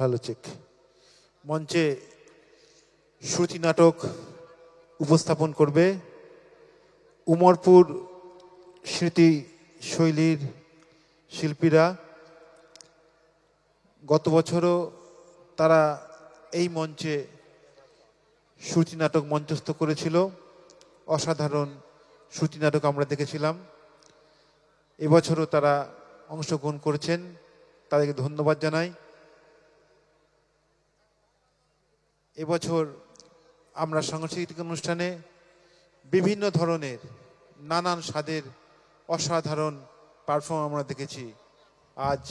Hello check. মঞ্চে শ্রুতি নাটক উপস্থাপন করবে উমরপুর স্মৃতি শৈলীর শিল্পীরা। গত বছরও তারা এই মঞ্চে শ্রুতি নাটক মঞ্চস্থ করেছিল। অসাধারণ শ্রুতি নাটক আমরা দেখেছিলাম। এবছরও তারা অংশগ্রহণ করেছেন, তাদেরকে ধন্যবাদ জানাই। এবছর আমরা সাংস্কৃতিক অনুষ্ঠানে বিভিন্ন ধরনের নানান স্বাদের অসাধারণ পারফর্ম আমরা দেখেছি। আজ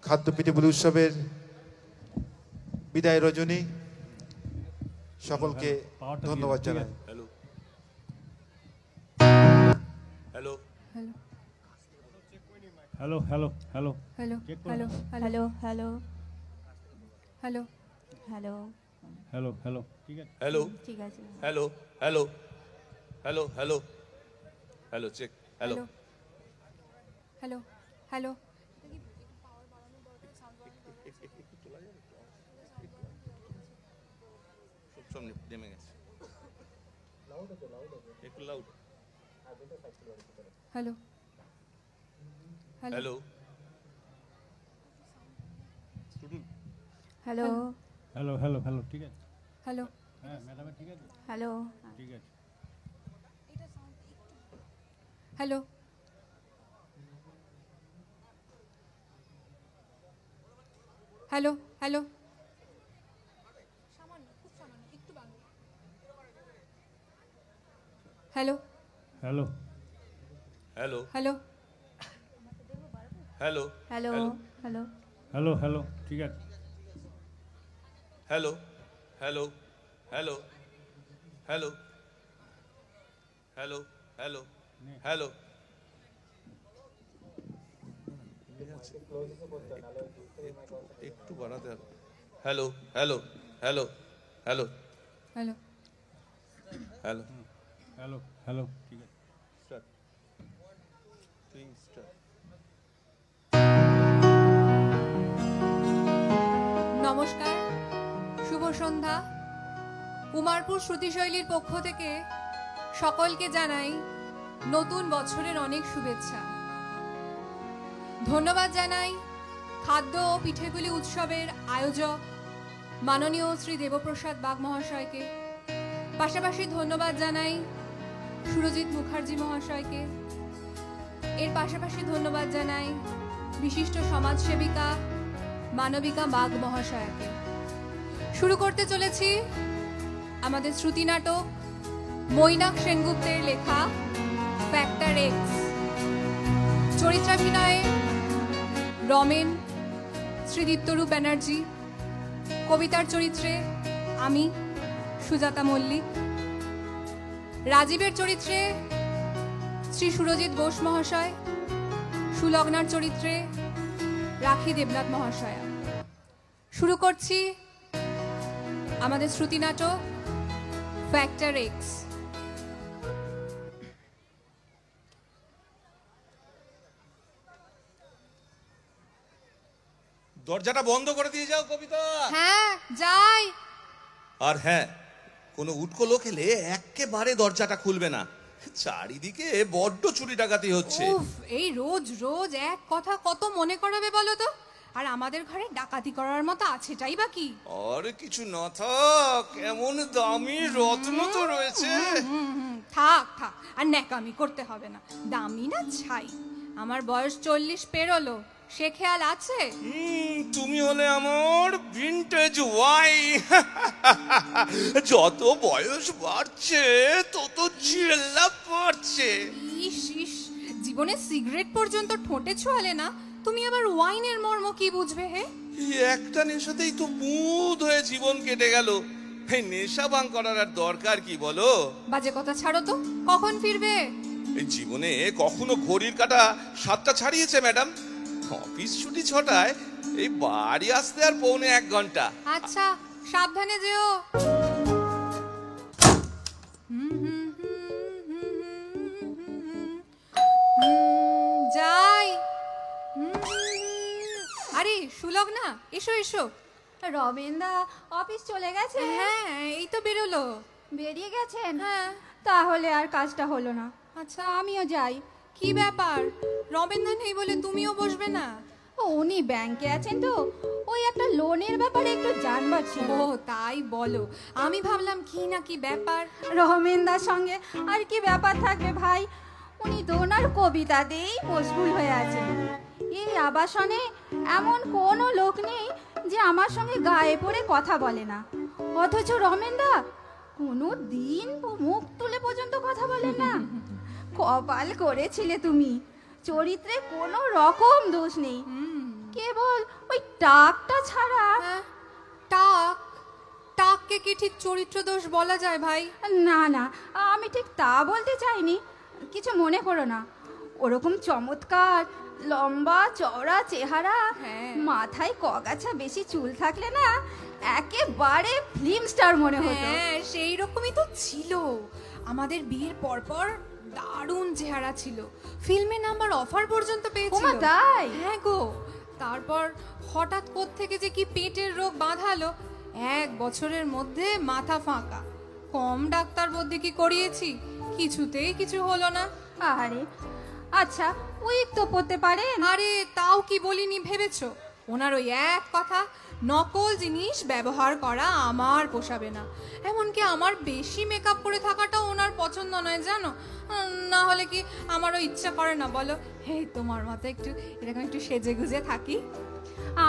খাদ্য পিঠেপুলি উৎসবের বিদায় রজনী, সকলকে ধন্যবাদ জানাই। Hello hello hello hello hello hello hello hello hello hello hello hello hello ঠিক আছে হ্যালো ঠিক আছে hello hello hello hello hello check hello hello hello সব নেমে গেছে, একটু loud. Hello hello hello hello hello hello ঠিক আছে হ্যালো হ্যাঁ ম্যাডাম ঠিক আছে হ্যালো ঠিক আছে hello hello hello hello hello hello hello hello hello hello hello hello ঠিক আছে hello hello hello hello hello hello hello একটু বাড়াতে হবে। Hello hello hello hello hello hello hello hello ঠিক আছে স্টার্ট স্টার্ট। নমস্কার, শুভ সন্ধ্যা। উমরপুর শ্রুতিশৈলীর পক্ষ থেকে সকলকে জানাই নতুন বছরের অনেক শুভেচ্ছা। ধন্যবাদ জানাই খাদ্য ও পিঠেপুলি উৎসবের আয়োজক মাননীয় শ্রী দেবপ্রসাদ বাগ মহাশয়কে। পাশাপাশি ধন্যবাদ জানাই সুরজিৎ মুখার্জি মহাশয়কে। এর পাশাপাশি ধন্যবাদ জানাই বিশিষ্ট সমাজসেবিকা মানবিকা বাগ মহাশয়াকে। শুরু করতে চলেছি আমাদের শ্রুতি নাটক মৈনাক সেনগুপ্তের লেখা ফ্যাক্টর এক্স। চরিত্রাভিনয়ে রমেন শ্রীদীপ্তরূপ ব্যানার্জি, কবিতার চরিত্রে আমি সুজাতা মল্লিক, রাজীবের চরিত্রে শ্রী সুরজিৎ বোস মহাশয়, সুলগ্নার চরিত্রে রাখি দেবনাথ মহাশয়া। শুরু করছি আমাদের শ্রুতি নাটক ফ্যাক্টর এক্স। দরজাটা বন্ধ করে দিয়ে যাও কবিতা। হ্যাঁ যাই। আর হ্যাঁ, কোনো উটকো লোক এলে একেবারে দরজাটা খুলবে না, চারিদিকে বড্ড চুরি ডাকাতি হচ্ছে। উফ, এই রোজ রোজ এক কথা কত মনে করাবে বলো তো। আর আমাদের ঘরে ডাকাতি করার মতো আছেটাই বা কি? আর কিছু না থাক, এমন দামি রত্ন তো রয়েছে। থাক থাক, আর ন্যাকামি করতে হবে না। দামি না ছাই, আমার বয়স 40 পেরোলো, সে খেয়াল আছে? তুমি হলে আমার ভিনটেজ ওয়াইন। যত বয়স বাড়ছে তত চিল্লা বাড়ছে। ইস ইস, জীবনে সিগারেট পর্যন্ত ঠোঁটে ছোঁয়ালে না, তুমি আবার ওয়াইনের মর্ম কি বুঝবে হে? একটা নেশাতেই তো মুদ হয়ে জীবন কেটে গেল। এই নেশা ভাঙ করার আর দরকার কি বলো? বাজে কথা ছাড়ো তো, কখন ফিরবে? এই জীবনে কখনো ঘড়ির কাঁটা 7টা ছাড়িয়েছে ম্যাডাম? অফিস ছুটি 6টায়, এই বাড়ি আসতে আর পৌনে 1 ঘন্টা। আচ্ছা, সাবধানে যেও। যাই। আরে সুলগ্না, এসো এসো। রমেনদা অফিস চলে গেছে? হ্যাঁ, এই তো বেরোলো। বেরিয়ে গেছেন? হ্যাঁ। তাহলে আর কাজটা হলো না। আচ্ছা, আমিও যাই। কি ব্যাপার? রমেনদা নেই বলে তুমিও বসবে না? উনি ব্যাংকে আছেন তো, ওই একটা লোনের ব্যাপারে একটু জানবার ছিল। ও তাই বলো, আমি ভাবলাম কি না কি ব্যাপার। রমেনদার সঙ্গে আর কি ব্যাপার থাকবে ভাই, উনি তো ওনার কবিতাতেই মশগুল হয়ে আছেন। এই আবাসনে এমন কোনো লোক নেই যে আমার সঙ্গে গায়ে পড়ে কথা বলে না, অথচ রমেনদা কোনো দিন মুখ তুলে পর্যন্ত কথা বলেন না। কপাল করেছিলে তুমি, চরিত্রে কোনো রকম দোষ নেই, কেবল ওই টাকটা ছাড়া। হ্যাঁ, টাক? টাককে কি ঠিক চরিত্র দোষ বলা যায় ভাই? না না, আমি ঠিক তা বলতে চাইনি, কিছু মনে করো না। ওরকম চমৎকার লম্বা চওড়া চেহারা, হ্যাঁ। মাথায় কগাছা বেশি চুল থাকলে না একেবারে ফিল্ম স্টার মনে হতো। হ্যাঁ, সেই রকমই তো ছিল। আমাদের বিয়ের পরপর দারুণ চেহারা ছিল, ফিল্মে নাম্বার অফার পর্যন্ত পেয়েছিল। ওমা তাই? হ্যাঁ গো। তারপর হঠাৎ কোত্থেকে যে কি পেটের রোগ বাঁধালো, 1 বছরের মধ্যে মাথা ফাঁকা। কম ডাক্তার বদ্যি কি করিয়েছি, কিছুতেই কিছু হলো না। আরে আচ্ছা, উইক তো পড়তে পারেন। আরে তাও কি বলিনি ভেবেছো? ওনার ওই এক কথা, নকল জিনিস ব্যবহার করা আমার পোষাবে না। এমনকি আমার বেশি মেকআপ করে থাকাটাও ওনার পছন্দ নয় জানো। না হলে কি আমারও ইচ্ছা করে না বলো, হে তোমার মতো একটু এরকম একটু সেজে গুজে থাকি।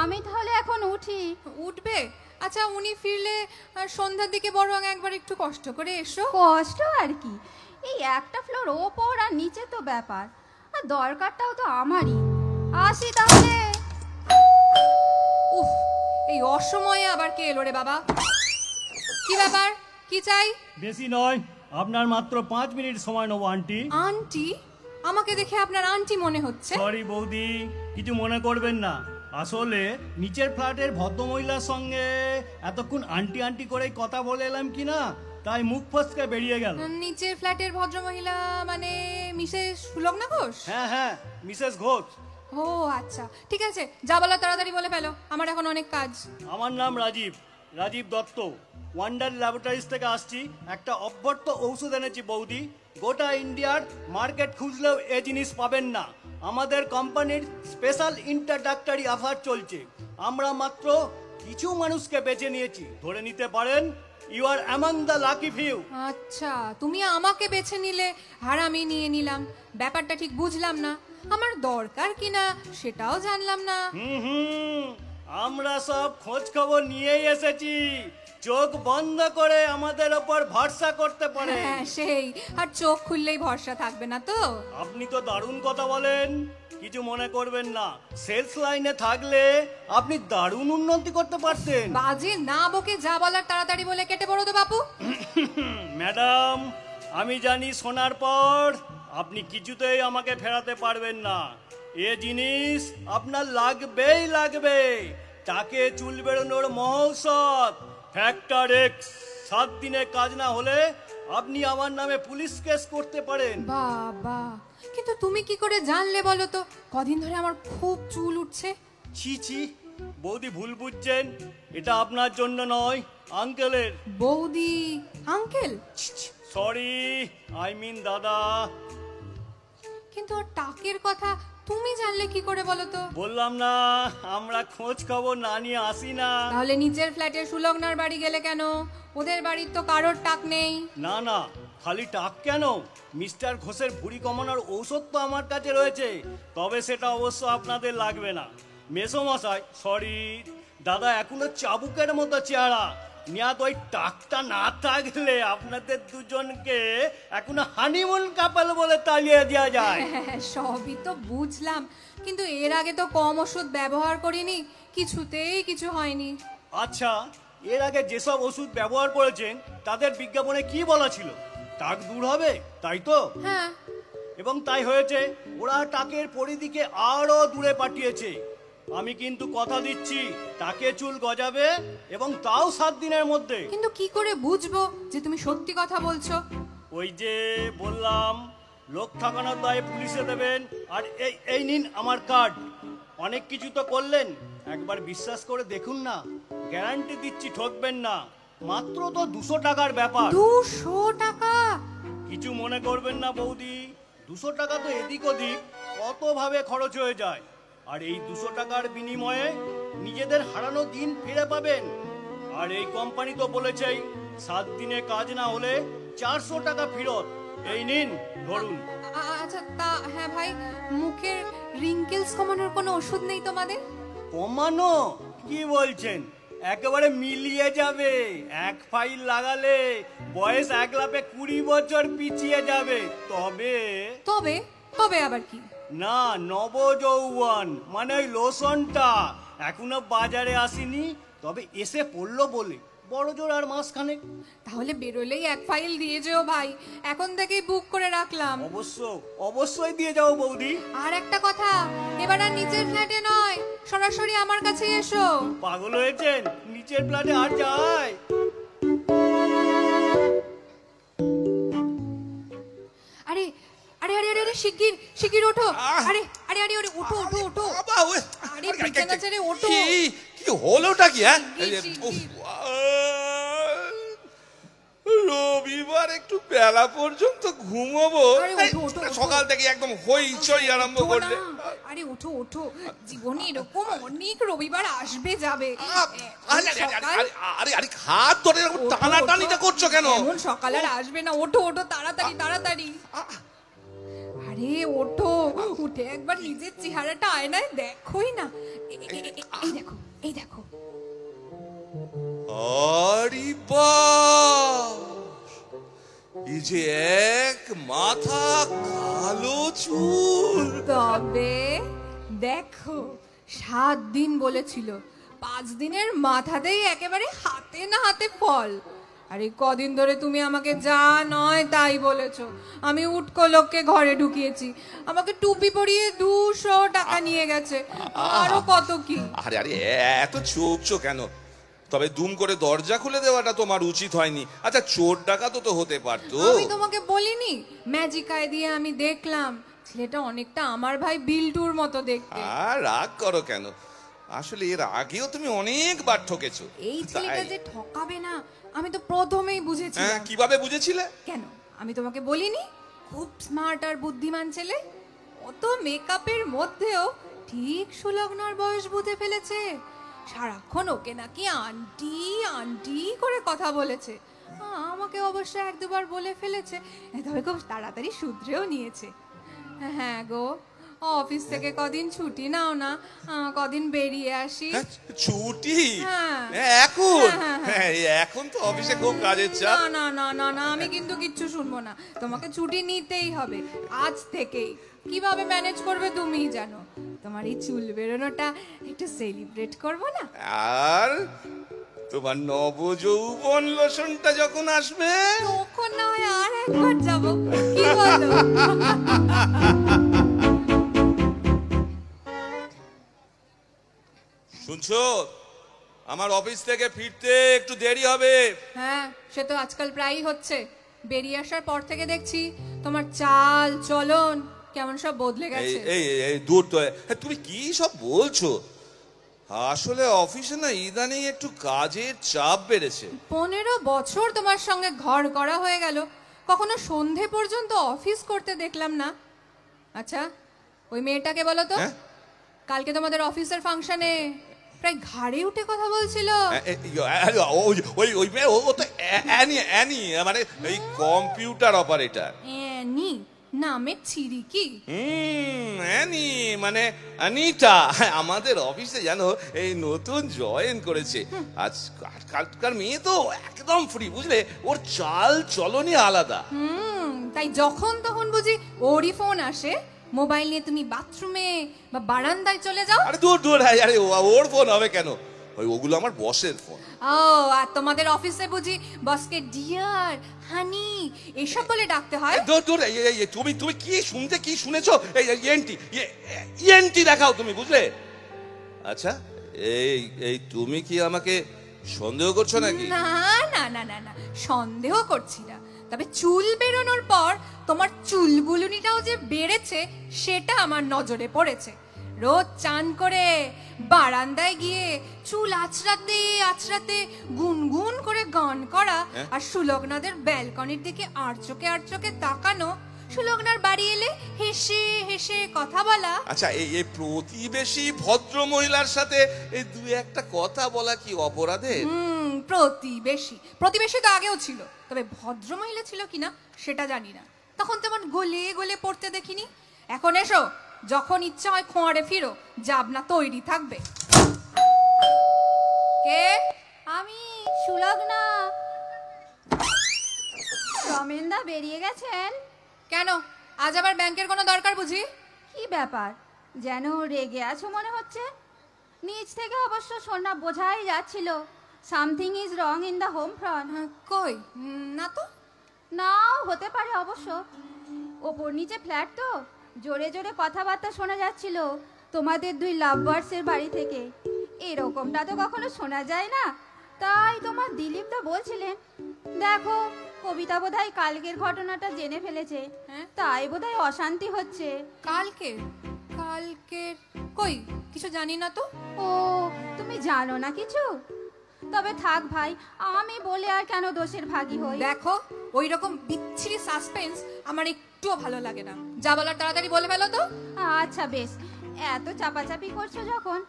আমি তাহলে এখন উঠি। উঠবে? আচ্ছা, উনি ফিরলে সন্ধ্যার দিকে বরং একবার একটু কষ্ট করে এসো। কষ্ট আর কি, এই একটা ফ্লোর ওপর আর নিচে তো ব্যাপার, আর দরকারটাও তো আমারই। আসি তাহলে। উফ, এই অসময়ে আবার কে এলো রে বাবা? কি ব্যাপার, কি চাই? বেশি নয়, আপনার মাত্র 5 মিনিট সময় নেবো আন্টি। আন্টি? আমাকে দেখে আপনার আন্টি মনে হচ্ছে। সরি বৌদি, কিছু মনে করবেন না। আসলে নিচের ফ্ল্যাটের ভদ্রমহিলার সঙ্গে এতক্ষণ আন্টি আন্টি করেই কথা বলে এলাম কি না, তাই মুখ ফসকে বেরিয়ে গেল। নিচের ফ্ল্যাটের ভদ্রমহিলা মানে মিসেস সুলগ্না ঘোষ? হ্যাঁ হ্যাঁ, মিসেস ঘোষ। ও আচ্ছা, ঠিক আছে, যা বলো তাড়াতাড়ি বলে ফেলো, আমার এখন অনেক কাজ। আমার নাম রাজীব, রাজীব দত্ত। ওয়ান্ডার ল্যাবরেটরিজ থেকে আসছি। একটা অব্যর্থ ঔষধ এনেছি বৌদি। গোটা ইন্ডিয়ার মার্কেট খুঁজলেও এ জিনিস পাবেন না। আমাদের কোম্পানির স্পেশাল ইন্ট্রোডাক্টরি অফার চলছে। আমরা মাত্র কিছু মানুষকে বেছে নিয়েছি, ধরে নিতে পারেন you are among the lucky few. আচ্ছা, তুমি আমাকে বেছে নিলে আর আমি নিয়ে নিলাম, ব্যাপারটা ঠিক বুঝলাম না। আমার দরকার কিনা সেটাও জানলাম না। হুম, আমরা সব খোঁজ খবর নিয়েই এসেছি। চোখ বন্ধ করে আমাদের ওপর ভরসা করতে পারে। হ্যাঁ সেই, আর চোখ খুললেই ভরসা থাকবে না তো। আপনি তো দারুণ কথা বলেন, কিছু মনে করবেন না। সেলস লাইনে থাকলে আপনি দারুণ উন্নতি করতে পারতেন। বাজে না বকে যা বলার তাড়াতাড়ি বলে কেটে পড়ো তো বাপু। ম্যাডাম, আমি জানি শোনার পর আপনি কিছুতেই আমাকে ফেরাতে পারবেন না। এ জিনিস আপনার লাগবেই লাগবে। তাকে চুল বেরোনোর মহৌষধ ফ্যাক্টর এক্স। 7 দিনে কাজ না হলে আপনি আমার নামে পুলিশ কেস করতে পারেন। বাবা, কিন্তু তুমি কি করে জানলে বলো তো? কদিন ধরে আমার খুব চুল উঠছে। ছি ছি, বৌদি ভুল বুঝছেন। এটা আপনার জন্য নয়, আঙ্কেলের। বৌদি? আঙ্কেল? সরি, আই মিন দাদা। কিন্তু ওর টাকের কথা তুমি জানলে কি করে বলো তো? বললাম না, আমরা খোঁজ খবর না নিয়ে আসি না। তাহলে নিচের ফ্ল্যাটের সুলগ্নার বাড়ি গেলে কেন? ওদের বাড়ির তো কারোর টাক নেই। না না, খালি টাক কেন, মিস্টার ঘোষের ভুঁড়ি কমানোর ঔষধ তো আমার কাছে রয়েছে। তবে সেটা অবশ্য আপনাদের লাগবে না। মেসোমশাই, সরি দাদা, এখনো চাবুকের মতো চেহারা। নিয়াত ওই টাকটা না থাকলে আপনাদের দুজনকে এখনো হানিমুন কাপল বলে তাড়িয়ে দেওয়া যায়। হ্যাঁ, সবই তো বুঝলাম, কিন্তু এর আগে তো কম ওষুধ ব্যবহার করিনি, কিছুতেই কিছু হয়নি। আচ্ছা, এর আগে যেসব ওষুধ ব্যবহার করেছেন তাদের বিজ্ঞাপনে কি বলা ছিল? টাক দূর হবে, তাই তো? হ্যাঁ। এবং তাই হয়েছে। ওরা টাকের পরিধিকে আরো দূরে পাঠিয়েছে। আমি কিন্তু কথা দিচ্ছি, টাকে চুল গজাবে, এবং তাও 7 দিনের মধ্যে। কিন্তু কি করে বুঝবো যে তুমি সত্যি কথা বলছো? ওই যে বললাম, লোক ঠকানোর দায়ে পুলিশে দেবেন। আর এই নিন আমার কার্ড। অনেক কিছু তো করলেন, একবার বিশ্বাস করে দেখুন না। গ্যারান্টি দিচ্ছি ঠকবেন না। মাত্র তো 200 টাকার ব্যাপার। 200 টাকা? কিছু মনে করবেন না বৌদি, 200 টাকা তো এদিক ওদিক কতভাবে খরচ হয়ে যায়। আর এই 200 টাকার বিনিময়ে নিজেদের হারানো দিন ফিরে পাবেন। আর এই কোম্পানি তো বলেছেই 7 দিনে কাজ না হলে 400 টাকা ফেরত। এই নিন ধরুন। আচ্ছা তা হ্যাঁ ভাই, মুখের রিঙ্কেলস কমানোর কোনো ওষুধ নেই তোমাদের? কমানো? কি বলছেন? একেবারে মিলিয়ে যাবে। এক ফাইল লাগালে বয়স 1 লাফে 20 বছর পিছিয়ে যাবে। তবে তবে তবে আবার কি? না, নবযৌবন মানে ওই লোশনটা এখনো বাজারে আসেনি, তবে এসে পড়লো বলে বড় জোর আর মাসখানেক। তাহলে বেরোলেই এক ফাইল দিয়ে যেও ভাই, এখন থেকেই বুক করে রাখলাম। অবশ্যই দিয়ে যাও বৌদি। আর একটা কথা, এবার আর নিচের ফ্ল্যাটে নয়, সরাসরি আমার কাছে এসো। পাগল হয়েছেন? নিচের ফ্ল্যাটে আর যায়? আরে আরে আরে আরে শিগগির শিগগির ওঠো। আরে আরে আরে আরে ওঠো ওঠো ওঠো। আরে বিছানা ছেড়ে ওঠো। কি হলোটা কি? হ্যাঁ, রবিবার একটু বেলা পর্যন্ত ঘুমোবো, সকাল থেকে একদম হইচই আরম্ভ করলে। আরে ওঠো ওঠো, জীবনে এরকম অনেক রবিবার আসবে যাবে। আরে আরে হাত ধরে টানাটানিটা করছো কেন? এমন সকাল আর আসবে না, ওঠো ওঠো তাড়াতাড়ি তাড়াতাড়ি। আরে ওঠো, উঠে একবার নিজের চেহারাটা আয়নায় দেখোই না। এই দেখো এই দেখো। আরে বাস, এই যে এক মাথা কালো চুল। তবে দেখো, 7 দিন বলেছিল, 5 দিনের মাথাতেই একেবারে হাতে না হাতে ফল। আরে কদিন ধরে তুমি আমাকে যা নয় তাই বলেছো। আমি উটকো লোককে ঘরে ঢুকিয়েছি, আমাকে টুপি পরিয়ে 200 টাকা নিয়ে গেছে, আরো কত কি। আরে আরে এত চোখছো কেন? তবে দুম করে দরজা খুলে দেওয়াটা তোমার উচিত হয়নি। আচ্ছা, চোর ডাকাতও তো হতে পারতো। আমি তোমাকে বলিনি? ম্যাজিক আই দিয়ে আমি দেখলাম, ছেলেটা অনেকটা আমার ভাই বিল্টুর মতো দেখতে। আর রাগ করো কেন? আসলে এর আগেও তুমি অনেকবার ঠকেছো। এই ছেলেটা যে ঠকাবে না আমি তো প্রথমেই বুঝেছিলাম। কিভাবে বুঝেছিলে? কেন, আমি তোমাকে বলিনি? খুব স্মার্ট আর বুদ্ধিমান ছেলে, অত মেকআপের মধ্যেও ঠিক সুলগ্নার বয়স বুঝে ফেলেছে। সারাক্ষণ ওকে নাকি আন্টি আন্টি করে কথা বলেছে। আমাকে অবশ্য 1-2বার বলে ফেলেছে, তবে খুব তাড়াতাড়ি শুধরেও নিয়েছে। হ্যাঁ গো, অফিস থেকে কদিন ছুটি নাও না, কদিন বেরিয়ে আসি। ছুটি? হ্যাঁ। এখন? হ্যাঁ। এখন তো অফিসে খুব কাজের চাপ। না না না না না, আমি কিন্তু কিচ্ছু শুনবো না। তোমাকে ছুটি নিতেই হবে আজ থেকেই। কিভাবে ম্যানেজ করবে তুমিই জানো। তোমার এই চুল বেরোনোটা একটু সেলিব্রেট করবো না? আর তোমার নবযৌবন লোশনটা যখন আসবে তখন না হয় আর একবার যাবো, কি বলো? শুনছো, আমার অফিস থেকে ফিরতে একটু দেরি হবে। হ্যাঁ, সে তো আজকাল প্রায়ই হচ্ছে। বেরিয়ে আসার পর থেকে দেখছি তোমার চাল চলন কেমন সব বদলে গেছে। এই দূর তো, তুমি কি সব বলছো? আসলে অফিসে না ইদানিং একটু কাজের চাপ বেড়েছে। 15 বছর তোমার সঙ্গে ঘর করা হয়ে গেল, কখনো সন্ধে পর্যন্ত অফিস করতে দেখলাম না। আচ্ছা, ওই মেয়েটাকে বলো তো, কালকে তোমাদের অফিসের ফাংশনে প্রায় ঘাড়ে উঠে কথা বলছিল। ওই মেয়ে, ও তো অ্যানি, মানে এই কম্পিউটার অপারেটর। অ্যানি নামের ছিরিকি? অ্যানি মানে অনিতা, আমাদের অফিসে জানো এই নতুন জয়েন করেছে। আজকালকার মেয়ে তো একদম ফ্রি, বুঝলে, ওর চাল চলনই আলাদা। তাই যখন তখন বুঝি ওরই ফোন আসে, মোবাইল নিয়ে তুমি বাথরুমে বা বারান্দায় চলে যাও। আরে দূর দূর, আরে ওর ফোন হবে কেন? ওগুলো আমার বসের ফোন। ও, আর তোমাদের অফিসে বুঝি বসকে ডিয়ার হানি এসব বলে ডাকতে হয়? দূর দূর, তুমি কি শুনতে কি শুনেছো? ইএনটি দেখাও তুমি, বুঝলে? আচ্ছা, এই তুমি কি আমাকে সন্দেহ করছো নাকি? না না না না না, সন্দেহ করছি না। তবে চুল বেরোনোর পর তোমার চুলবুলুনিটাও যে বেড়েছে সেটা আমার নজরে পড়েছে। রোজ চান করে বারান্দায় গিয়ে চুল আছড়াতে আছড়াতে গুনগুন করে গান করা আর সুলগ্নাদের ব্যালকনির দিকে আর চোখে তাকানো, সুলগ্নার বাড়ি এলে হেসে হেসে কথা বলা। আচ্ছা, এই প্রতিবেশী ভদ্র মহিলার সাথে এই দুই একটা কথা বলা কি অপরাধের? প্রতিবেশী তো আগেও ছিল, তবে ভদ্র মহিলা ছিল কিনা সেটা জানি না। তখন তেমন গলে গলে পড়তে দেখিনি। এখন এসো, যখন ইচ্ছা হয় খোঁয়ারে ফিরো, জাবনা তৈরি থাকবে। কে? আমি সুলগ্না। রমেনদা বেরিয়ে গেছেন? কেন, আজ আবার ব্যাংকের কোনো দরকার বুঝি? কি ব্যাপার, যেন রেগে আছো মনে হচ্ছে। নিচ থেকে অবশ্য শোনা বোঝাই যাচ্ছিল something is wrong in the home front. কই না তো। নাও হতে পারে অবশ্য, ওপর নিচে ফ্ল্যাট তো, জোরে জোরে কথাবার্তা শোনা যাচ্ছিল তোমাদের দুই লাভবার্ডসের বাড়ি থেকে। এরকমটা তো কখনো শোনা যায় না। তাই তোমার দিলীপদা বলছিলেন, দেখো কবিতা বোধহয় কালকের ঘটনাটা জেনে ফেলেছে, তাই বোধহয় অশান্তি হচ্ছে। কালকের কই কিছু জানি না তো। ও, তুমি জানো না কিছু? তবে থাক ভাই, আমি বলে আর কেন দোষের ভাগী হই। দেখো, ওই রকম বিচ্ছিরি সাসপেন্স আমার একটুও ভালো লাগে না। যা বলার তাড়াতাড়ি বলে ফেলো তো। আচ্ছা বেশ, এত চাপাচাপি করছো যখন,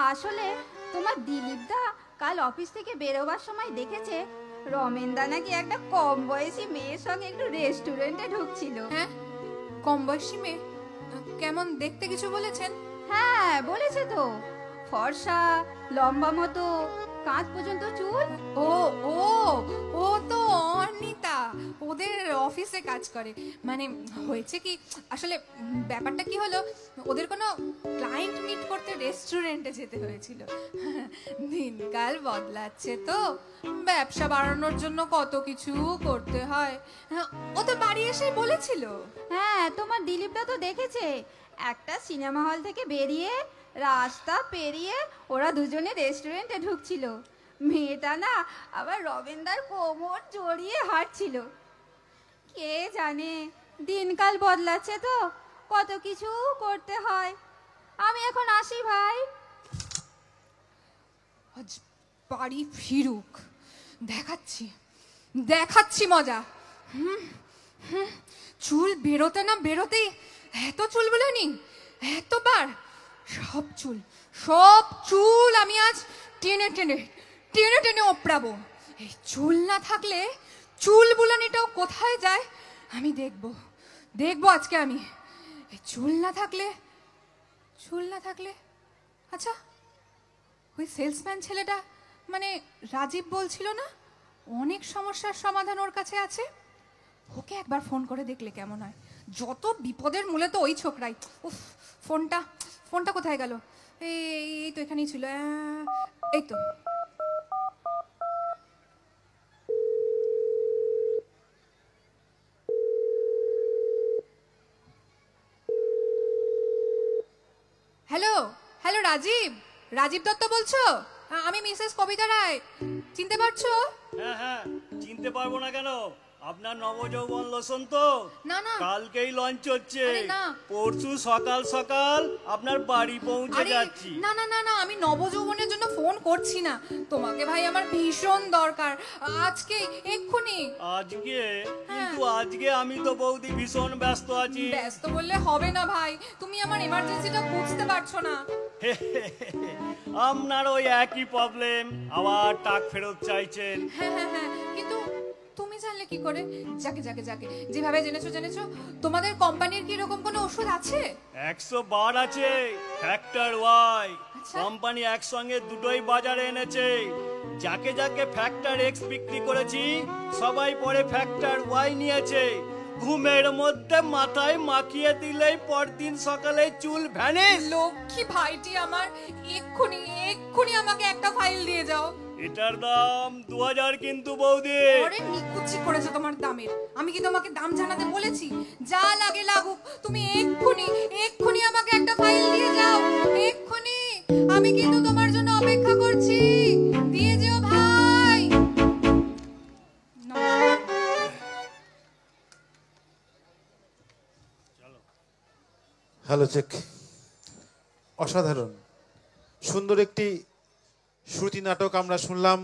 আসলে তোমার দিলীপদা কাল অফিস থেকে বেরোবার সময় দেখেছে রমেনদা নাকি একটা কম বয়সী মেয়ের সঙ্গে একটু রেস্টুরেন্টে ঢুকছিল। হ্যাঁ, কম বয়সী মেয়ে? কেমন দেখতে কিছু বলেছেন? হ্যাঁ বলেছে তো, ফর্সা, লম্বা মতো, কাঁধ পর্যন্ত চুল। ও ও ও তো অর্নিতা, ওদের অফিসে কাজ করে। মানে হয়েছে কি, আসলে ব্যাপারটা কি হলো, ওদের কোনো ক্লায়েন্ট মিট করতে রেস্টুরেন্টে যেতে হয়েছিল। দিনকাল বদলাচ্ছে তো, ব্যবসা বাড়ানোর জন্য কত কিছু করতে হয়। ও তো বাড়ি এসে বলেছিল। হ্যাঁ, তোমার দিলীপদা তো দেখেছে একটা সিনেমা হল থেকে বেরিয়ে রাস্তা পেরিয়ে ওরা দুজনে রেস্টুরেন্টে ঢুকছিল। মেয়েটা না আবার রমেনদার কোমর জড়িয়ে হাঁটছিল। কে জানে, দিনকাল বদলাচ্ছে তো, কত কিছু করতে হয়। আমি এখন আসি ভাই। আজ বাড়ি ফিরুক, দেখাচ্ছি মজা। চুল বেরোতে না বেরোতেই এত চুল বলেনি, এতবার সব চুল আমি আজ টেনে টেনে টেনে টেনে ওপড়াবো। এই চুল না থাকলে চুল বুলানিটাও কোথায় যায় আমি দেখবো আজকে আমি। এই চুল না থাকলে আচ্ছা, ওই সেলসম্যান ছেলেটা মানে রাজীব বলছিল না অনেক সমস্যার সমাধান ওর কাছে আছে, ওকে একবার ফোন করে দেখলে কেমন হয়? যত বিপদের মূলে তো ওই ছোকরাই। উফ, ফোনটা কোথায় গেল? এই তো এখানেই ছিল, এই তো। হ্যালো রাজীব দত্ত বলছো? আমি মিসেস কবিতা রায়, চিনতে পারছো? হ্যাঁ, চিনতে পারবো না কেন? আপনার নবযৌবন লোশন তো না কালকেই লঞ্চ হচ্ছে, না। পরশু সকাল সকাল আপনার বাড়ি পৌঁছে যাচ্ছি। না, আমি নবযৌবনের জন্য ফোন করছি না তোমাকে ভাই, আমার ভীষণ দরকার আজকে এক্ষুনি। কিন্তু আজকে আমি তো বৌদি ভীষণ ব্যস্ত আছি। ব্যস্ত বললে হবে না ভাই, তুমি আমার এমার্জেন্সিটা বুঝতে পারছো না। আপনার ওই একই প্রবলেম, আবার টাকা ফেরত চাইছেন। হ্যাঁ, কিন্তু তুমি জানলে কি করে? যাকে যেভাবে জেনেছো, তোমাদের কোম্পানির কি এরকম কোনো ওষুধ আছে? 100 বার আছে। ফ্যাক্টর ওয়াই কোম্পানি একসঙ্গে দুটোই বাজারে এনেছে। যাকে ফ্যাক্টর এক্স বিক্রি করেছি সবাই পরে ফ্যাক্টর ওয়াই নিয়েছে। ঘুমের মধ্যে মাথায় মাখিয়ে দিলেই পরদিন সকালে চুল ভ্যানিশ। লক্ষ্মী ভাইটি আমার, এক্ষুনি আমাকে একটা ফাইল দিয়ে যাও। এটার দাম 2000 কিন্তু বৌদি। আরে নিকুচি করেছো তোমার দামের, আমি কি তোমাকে দাম জানাতে বলেছি? যা লাগে লাগুক, তুমি এক্ষুনি আমাকে একটা ফাইল দিয়ে যাও, এক্ষুনি। আমি কিন্তু তোমার জন্য অপেক্ষা করছি, দিয়ে যেও ভাই। হ্যালো চেক, অসাধারণ। সুন্দর একটি শ্রুতি নাটক আমরা শুনলাম।